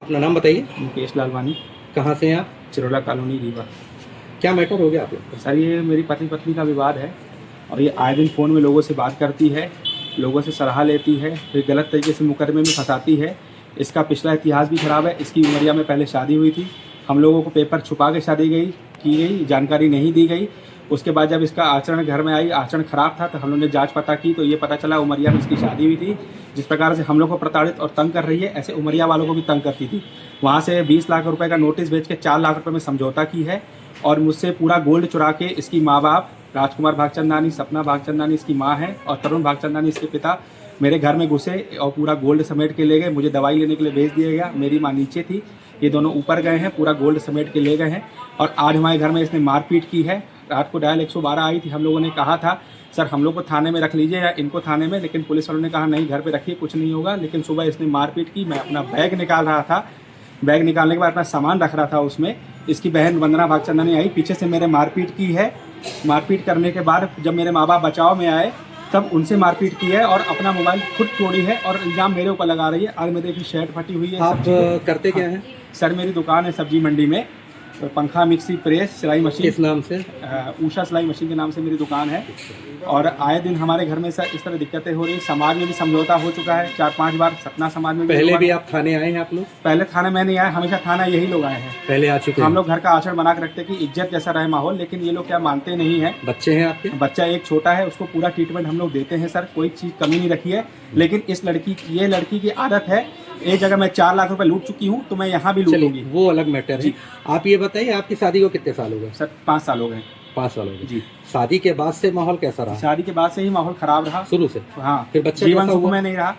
अपना नाम बताइए। मुकेश लालवानी, कहाँ से हैं आप? चिरोला कॉलोनी, रीवा। क्या मैटर हो गया आप लोग? सर, ये मेरी पति पत्नी का विवाद है और ये आए दिन फ़ोन में लोगों से बात करती है, लोगों से सलाह लेती है, फिर गलत तरीके से मुकदमे में फंसाती है। इसका पिछला इतिहास भी ख़राब है। इसकी उमरिया में पहले शादी हुई थी, हम लोगों को पेपर छुपा के शादी की गई, जानकारी नहीं दी गई। उसके बाद जब इसका आचरण घर में आई, आचरण ख़राब था, तो हम लोगों ने जांच पता की तो ये पता चला उमरिया में इसकी शादी हुई थी। जिस प्रकार से हम लोग को प्रताड़ित और तंग कर रही है, ऐसे उमरिया वालों को भी तंग करती थी। वहाँ से 20 लाख रुपए का नोटिस भेज के 4 लाख रुपए में समझौता की है और मुझसे पूरा गोल्ड चुरा के इसकी माँ बाप राजकुमार भागचंदानी, सपना भागचंदानी इसकी माँ है और तरुण भागचंदानी इसके पिता मेरे घर में घुसे और पूरा गोल्ड समेट के ले गए। मुझे दवाई लेने के लिए भेज दिया गया। मेरी माँ नीचे थी, ये दोनों ऊपर गए हैं, पूरा गोल्ड समेट के ले गए हैं। और आज हमारे घर में इसने मारपीट की है। रात को डायल 112 आई थी। हम लोगों ने कहा था सर हम लोग को थाने में रख लीजिए या इनको थाने में, लेकिन पुलिस वालों ने कहा नहीं, घर पे रखिए, कुछ नहीं होगा। लेकिन सुबह इसने मारपीट की। मैं अपना बैग निकाल रहा था, बैग निकालने के बाद अपना सामान रख रहा था उसमें। इसकी बहन वंदना भागचंदानी आई, पीछे से मेरे मारपीट की है। मारपीट करने के बाद जब मेरे माँ बाप बचाव में आए तब उनसे मारपीट की है और अपना मोबाइल खुद तोड़ी है और इल्ज़ाम मेरे ऊपर लगा रही है। आज मेरे की शर्ट फटी हुई है। आप करते क्या हैं? सर, मेरी दुकान है सब्जी मंडी में, पंखा, मिक्सी, प्रेस, सिलाई मशीन। किस नाम से? उषा सिलाई मशीन के नाम से मेरी दुकान है। और आए दिन हमारे घर में सर इस तरह दिक्कतें हो रही है। समाज में भी समझौता हो चुका है 4-5 बार, सपना समाज में पहले भी आप थाने आए हैं आप लोग? पहले थाने में नहीं आए, हमेशा थाना यही लोग आए हैं। पहले आ चुके हैं। हम लोग घर का आचरण बना के रखते हैं कि इज्जत जैसा रहे माहौल, लेकिन ये लोग क्या मानते नहीं है। बच्चे हैं आपके? बच्चा एक छोटा है, उसको पूरा ट्रीटमेंट हम लोग देते हैं सर, कोई चीज़ कमी नहीं रखी है। लेकिन इस लड़की की आदत है, एक जगह मैं 4 लाख रुपए लूट चुकी हूँ तो मैं यहाँ भी लूटूंगी। वो अलग मैटर है। आप ये बताइए आपकी शादी को कितने साल हो गए? सर 5 साल हो गए। 5 साल हो गए जी। शादी के बाद से माहौल कैसा रहा? शादी के बाद से ही माहौल खराब रहा शुरू से। हाँ, फिर बच्चा जीवन कैसा सुख हुआ? में नहीं रहा,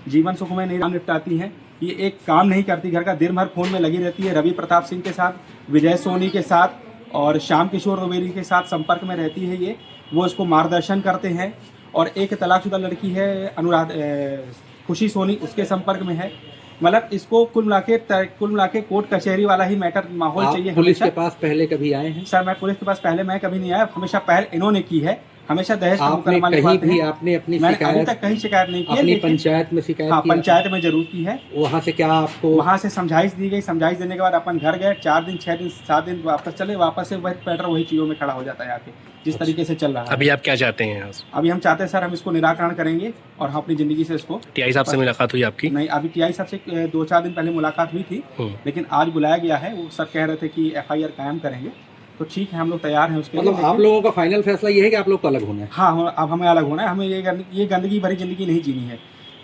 जीवन सुख में नहीं रहा। निपटाती हैं, ये एक काम नहीं करती घर का, दिन भर फोन में लगी रहती है। रवि प्रताप सिंह के साथ, विजय सोनी के साथ और श्याम किशोर द्विवेदी के साथ संपर्क में रहती है ये। वो इसको मार्गदर्शन करते हैं। और एक तलाकशुदा लड़की है खुशी सोनी, उसके संपर्क में है। मतलब इसको कुल मिला के कोर्ट कचहरी वाला ही मैटर माहौल चाहिए। पुलिस के पास पहले कभी आए हैं? सर, मैं पुलिस के पास पहले मैं कभी नहीं आया, हमेशा पहल इन्होंने की है। हमेशा दहेज का मुकदमा कहीं भी आपने अपनी मैंने अभी शिकायत तक कहीं शिकायत नहीं की है, अपनी लेकिन पंचायत में शिकायत हाँ, की है? पंचायत में जरूर की है। वहाँ से क्या आपको? वहाँ से समझाइश दी गई। समझाइश देने के बाद अपन घर गए, 4 दिन 6 दिन 7 दिन वापस चले, वापस से वही पैटर वही चीज़ों में खड़ा हो जाता है आके, जिस तरीके से चल रहा है। अभी आप क्या चाहते हैं? अभी हम चाहते हैं सर हम इसको निराकरण करेंगे और हम अपनी ज़िंदगी से इसको। टीआई साहब से मुलाकात हुई आपकी? नहीं, अभी टीआई साहब से 2-4 दिन पहले मुलाकात हुई थी, लेकिन आज बुलाया गया है। वो सर कह रहे थे कि FIR कायम करेंगे, तो ठीक है, हम लोग तैयार हैं उसके लिए। मतलब आप लोगों का फाइनल फैसला ये है कि आप लोग को अलग होना है? हाँ, अब हमें अलग होना है। हमें ये गंदगी भरी जिंदगी नहीं जीनी है।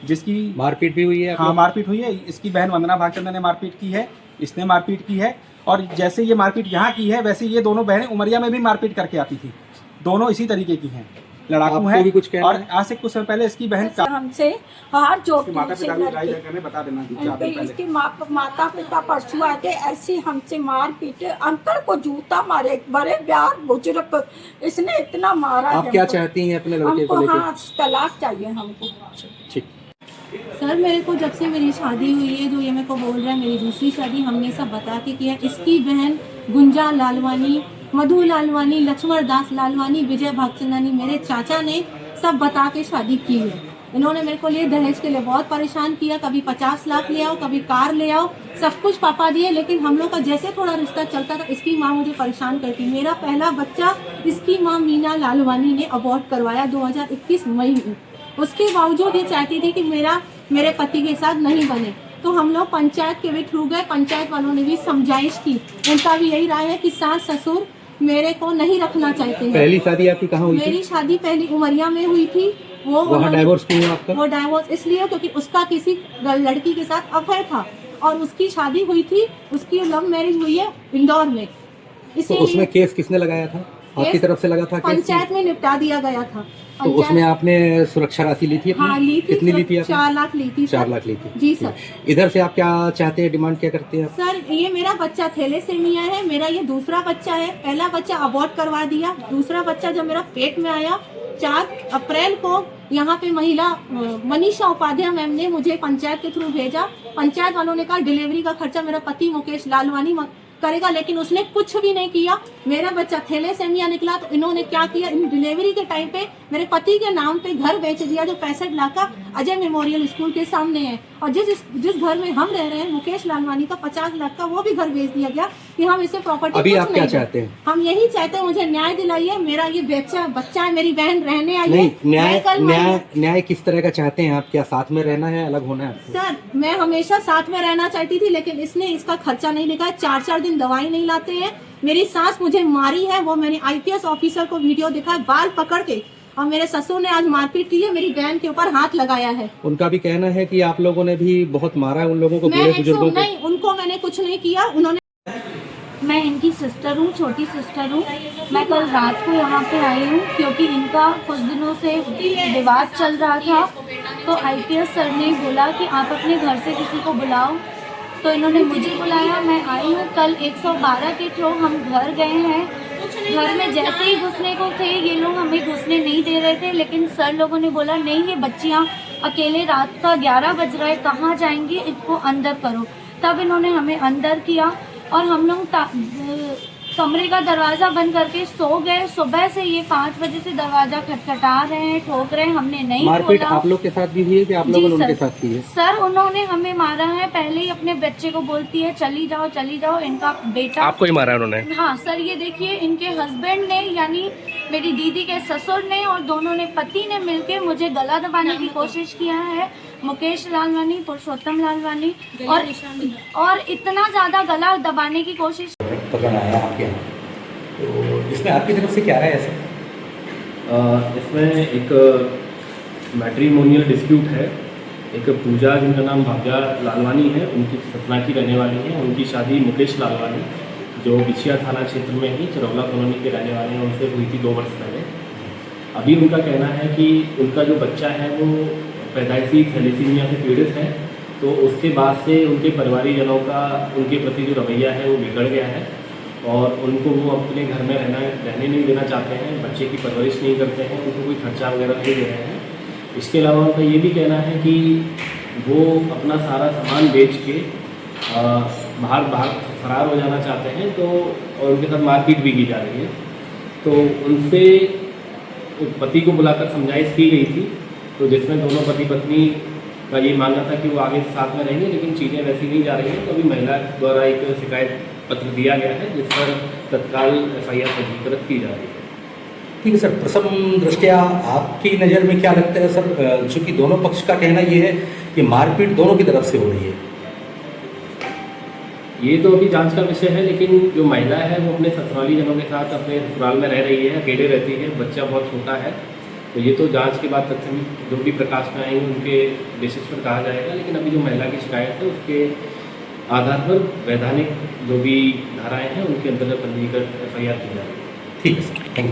जिसकी मारपीट भी हुई है? हाँ, मारपीट हुई है। इसकी बहन वंदना भागचंदन ने मारपीट की है, इसने मारपीट की है। और जैसे ये मारपीट यहाँ की है, वैसे ये दोनों बहनें उमरिया में भी मारपीट करके आती थी। दोनों इसी तरीके की हैं, लड़ाकू हैं। भी कुछ कहना और है? आज से कुछ समय पहले इसकी बहन का हमसे हार जोड़ माता पिता भी लड़ाई करने बता देना कि 4 दिन इसके पहले माता पिता परसों आए थे, ऐसी हमसे मार पीटे, अंकल को जूता मारे, बड़े प्यार बुजुर्ग, इसने इतना मारा। आप क्या चाहती हैं अपने लड़के को हमको? लेकर? हाँ, तलाक चाहिए हमको। ठीक। सर, मेरे को जब से मेरी शादी हुई है, जो ये मेरे को बोल रहा है मेरी दूसरी शादी, हमने सब बता के किया। इसकी बहन गुंजा लालवानी, मधु लालवानी, लक्ष्मण दास लालवानी, विजय भागचंदानी, मेरे चाचा ने सब बता के शादी की है। इन्होंने मेरे को लिए दहेज के लिए बहुत परेशान किया। कभी 50 लाख ले आओ, कभी कार ले आओ, सब कुछ पापा दिए। लेकिन हम लोग का जैसे थोड़ा रिश्ता चलता था, इसकी माँ मुझे परेशान करती। मेरा पहला बच्चा इसकी माँ मीना लालवानी ने अबॉर्ट करवाया 2021 मई में। उसके बावजूद ये चाहती थी कि मेरे पति के साथ नहीं बने। तो हम लोग पंचायत के भी थ्रू गए, पंचायत वालों ने भी समझाइश की। उनका भी यही राय है कि सास ससुर मेरे को नहीं रखना चाहते हैं। पहली शादी आपकी कहाँ हुई थी? मेरी शादी पहली उमरिया में हुई थी। वहाँ डाइवोर्स क्यों हुआ आपका? वो डाइवोर्स इसलिए क्योंकि उसका किसी लड़की के साथ अफेयर था और उसकी शादी हुई थी, उसकी लव मैरिज हुई है इंदौर में। तो उसमें केस किसने लगाया था? आपकी तरफ से लगा था केस? पंचायत में निपटा दिया गया था। तो उसमें आपने सुरक्षा राशि ली थी अपनी? हाँ, ली थी। कितनी ली थी आपने? 4 लाख ली थी। 4 लाख ली थी जी सर। इधर से आप क्या चाहते हैं, डिमांड क्या करते हैं आप? सर, ये मेरा बच्चा थैलेसीमिया है, मेरा ये दूसरा बच्चा है। पहला बच्चा अबॉर्ट करवा दिया, दूसरा बच्चा जब मेरा पेट में आया 4 अप्रैल को यहाँ पे महिला मनीषा उपाध्याय मैम ने मुझे पंचायत के थ्रू भेजा। पंचायत वालों ने कहा डिलीवरी का खर्चा मेरा पति मुकेश लालवानी करेगा, लेकिन उसने कुछ भी नहीं किया। मेरा बच्चा थैलेसीमिया निकला तो इन्होंने क्या किया, इन डिलीवरी के टाइम पे मेरे पति के नाम पे घर बेच दिया, जो 65 लाख का अजय मेमोरियल स्कूल के सामने है। और जिस घर में हम रह रहे हैं मुकेश लालवानी का 50 लाख का वो भी घर बेच दिया गया कि हम इसे प्रॉपर्टी अभी कुछ आप क्या नहीं चाहते हैं? हम यही चाहते हैं, मुझे न्याय दिलाइए। मेरा ये बच्चा है, मेरी बहन रहने आई नहीं, है। न्याय किस तरह का चाहते हैं आप? क्या साथ में रहना है, अलग होना है? सर मैं हमेशा साथ में रहना चाहती थी, लेकिन इसने इसका खर्चा नहीं निकाला। 4-4 दिन दवाई नहीं लाते हैं। मेरी सास मुझे मारी है, वो मैंने IPS ऑफिसर को वीडियो दिखा, बाल पकड़ के। और मेरे ससुर ने आज मारपीट की है, मेरी बहन के ऊपर हाथ लगाया है। उनका भी कहना है कि आप लोगों ने भी बहुत मारा है उन लोगों को, बूढ़े बुजुर्गों को। नहीं, उनको मैंने कुछ नहीं किया। उन्होंने मैं इनकी सिस्टर हूँ, छोटी सिस्टर हूँ। मैं कल रात को यहाँ पे आई हूँ क्योंकि इनका कुछ दिनों से विवाद चल रहा था। तो IPS सर ने बोला कि आप अपने घर से किसी को बुलाओ, तो इन्होंने मुझे बुलाया। मैं आई हूँ। कल 112 के थ्रू हम घर गए हैं। घर में जैसे ही घुसने को थे ये लोग हमें घुसने नहीं दे रहे थे, लेकिन सर लोगों ने बोला नहीं, ये बच्चियाँ अकेले रात का 11 बज रहा है, कहाँ जाएंगी, इनको अंदर करो। तब इन्होंने हमें अंदर किया और हम लोग कमरे का दरवाज़ा बंद करके सो गए। सुबह से ये 5 बजे से दरवाज़ा खटखटा रहे हैं, ठोक रहे हैं। हमने नहीं मारपीट खोला। आप लोग के साथ भी हुई है कि आप लोगों ने उनके साथ की है? सर उन्होंने हमें मारा है। पहले ही अपने बच्चे को बोलती है चली जाओ चली जाओ। इनका बेटा आपको ही मारा है उन्होंने? हाँ सर, ये देखिए इनके हस्बैंड ने यानी मेरी दीदी के ससुर ने और दोनों ने पति ने मिलके मुझे गला दबाने की कोशिश किया है। मुकेश लालवानी, पुरुषोत्तम लालवानी, और इतना ज़्यादा गला दबाने की कोशिश। पकड़ आया आपके यहाँ, तो इसमें आपकी तरफ से क्या राय है सर? इसमें एक मैट्रिमोनियल डिस्प्यूट है। एक पूजा जिनका नाम भाग्या लालवानी है, उनकी सतना की रहने वाली है। उनकी शादी मुकेश लालवानी जो बिछिया थाना क्षेत्र में ही चरौला कॉलोनी के रहने वाले हैं उनसे हुई थी 2 वर्ष पहले। अभी उनका कहना है कि उनका जो बच्चा है वो पैदाइशी थैलेसीमिया से पीड़ित है, तो उसके बाद से उनके परिवारीजनों का उनके प्रति जो रवैया है वो बिगड़ गया है और उनको वो अपने घर में रहने नहीं देना चाहते हैं। बच्चे की परवरिश नहीं करते हैं, उनको कोई खर्चा वगैरह नहीं दे रहे हैं। इसके अलावा उनका ये भी कहना है कि वो अपना सारा सामान बेच के बाहर फरार हो जाना चाहते हैं, तो और उनके साथ मारपीट भी की जा रही है। तो उनसे पति को बुलाकर समझाइश की गई थी, तो जिसमें दोनों पति पत्नी का ये मानना था कि वो आगे साथ में रहेंगे, लेकिन चीज़ें वैसी नहीं जा रही हैं। तो अभी महिला द्वारा एक शिकायत पत्र दिया गया है जिस पर तत्काल FIR पंजीकृत की जा रही है। ठीक है सर, प्रथम दृष्टया आपकी नज़र में क्या लगता है सर, चूँकि दोनों पक्ष का कहना ये है कि मारपीट दोनों की तरफ से हो रही है? ये तो अभी जांच का विषय है, लेकिन जो महिला है वो अपने ससुराली जनों के साथ अपने ससुराल में रह रही है, अकेले रहती है, बच्चा बहुत छोटा है। तो ये तो जांच के बाद तथ्य जो भी प्रकाश में आएंगे उनके बेसिस पर कहा जाएगा, लेकिन अभी जो महिला की शिकायत है उसके आधार पर वैधानिक जो भी धाराएं हैं उनके अंतर्गत पंजीकृत FIR की जा रही है। ठीक है सर, थैंक यू।